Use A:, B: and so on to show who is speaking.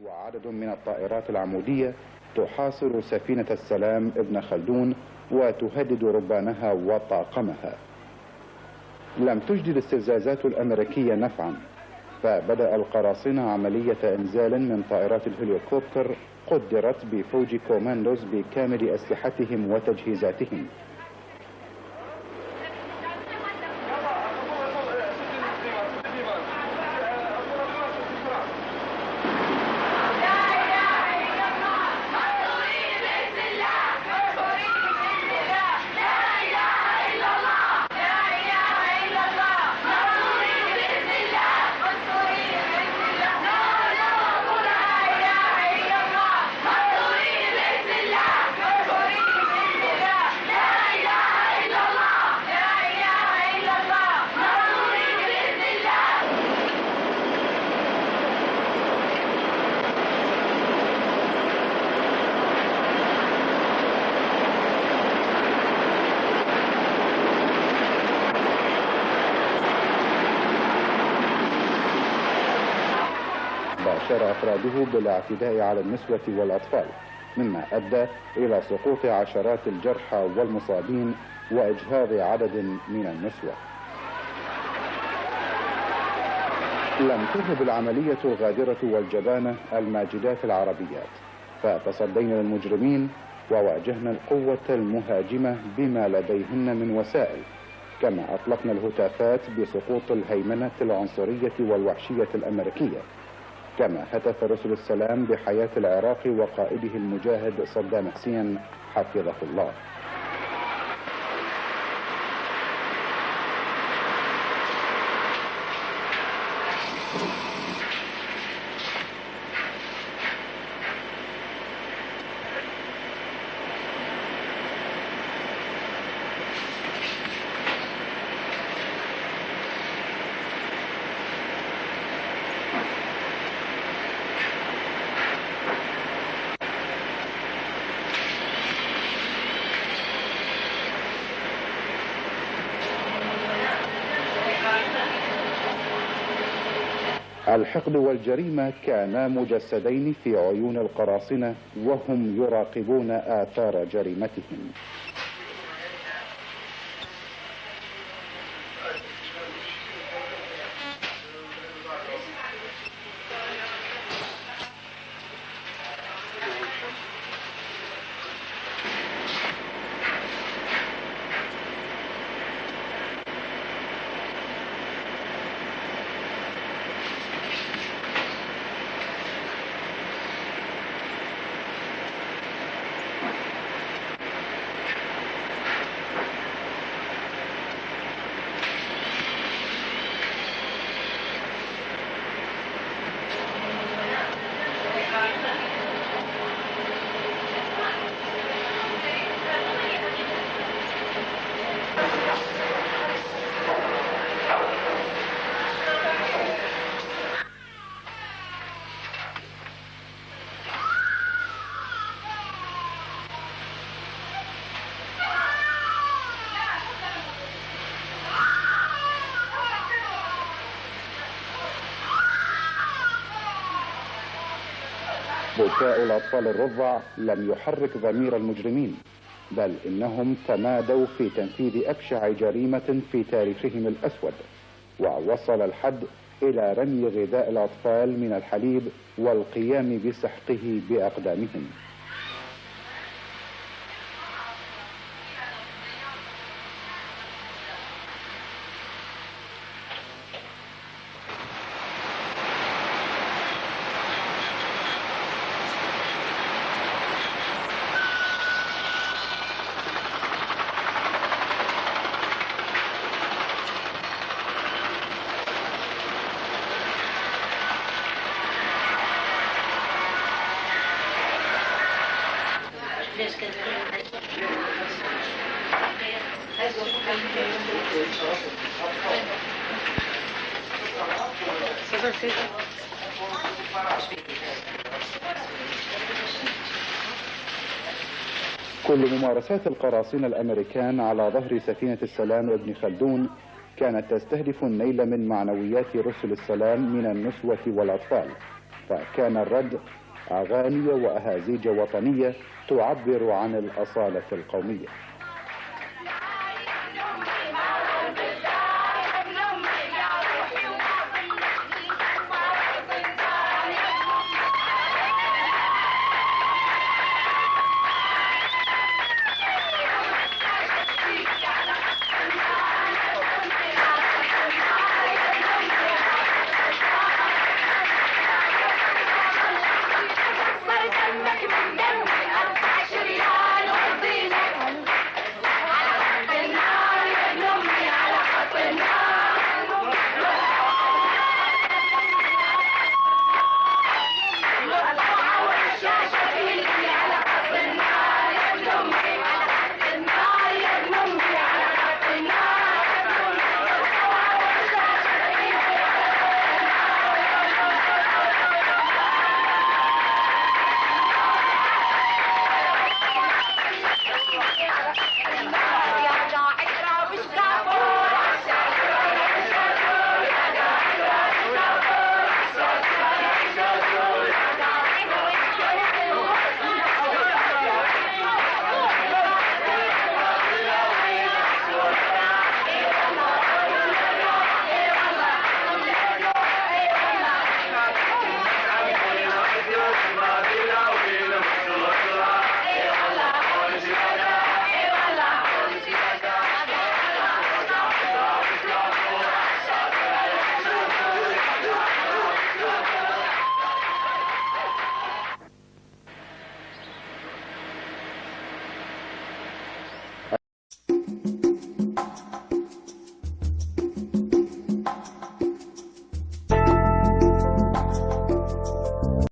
A: وعدد من الطائرات العمودية تحاصر سفينة السلام ابن خلدون وتهدد ربانها وطاقمها. لم تجدي الاستفزازات الأمريكية نفعا، فبدأ القراصنة عملية إنزال من طائرات الهليكوبتر قدرت بفوج كوماندوز بكامل أسلحتهم وتجهيزاتهم. باشر أفراده بالاعتداء على النسوة والأطفال، مما أدى إلى سقوط عشرات الجرحى والمصابين وإجهاض عدد من النسوة. لم تذهب العملية الغادرة والجبانة الماجدات العربيات، فتصدينا للمجرمين وواجهنا القوة المهاجمة بما لديهن من وسائل، كما أطلقنا الهتافات بسقوط الهيمنة العنصرية والوحشية الأمريكية، كما هتف رسل السلام بحياة العراق وقائده المجاهد صدام حسين حفظه الله. الحقد والجريمة كانا مجسدين في عيون القراصنة وهم يراقبون آثار جريمتهم. بكاء الأطفال الرضع لم يحرك ضمير المجرمين، بل إنهم تمادوا في تنفيذ أبشع جريمة في تاريخهم الأسود، ووصل الحد إلى رمي غذاء الأطفال من الحليب والقيام بسحقه بأقدامهم. كل ممارسات القراصنة الأمريكان على ظهر سفينة السلام ابن خلدون كانت تستهدف النيل من معنويات رسل السلام من النسوة والأطفال، فكان الرد أغاني وأهازيج وطنية تعبر عن الأصالة القومية.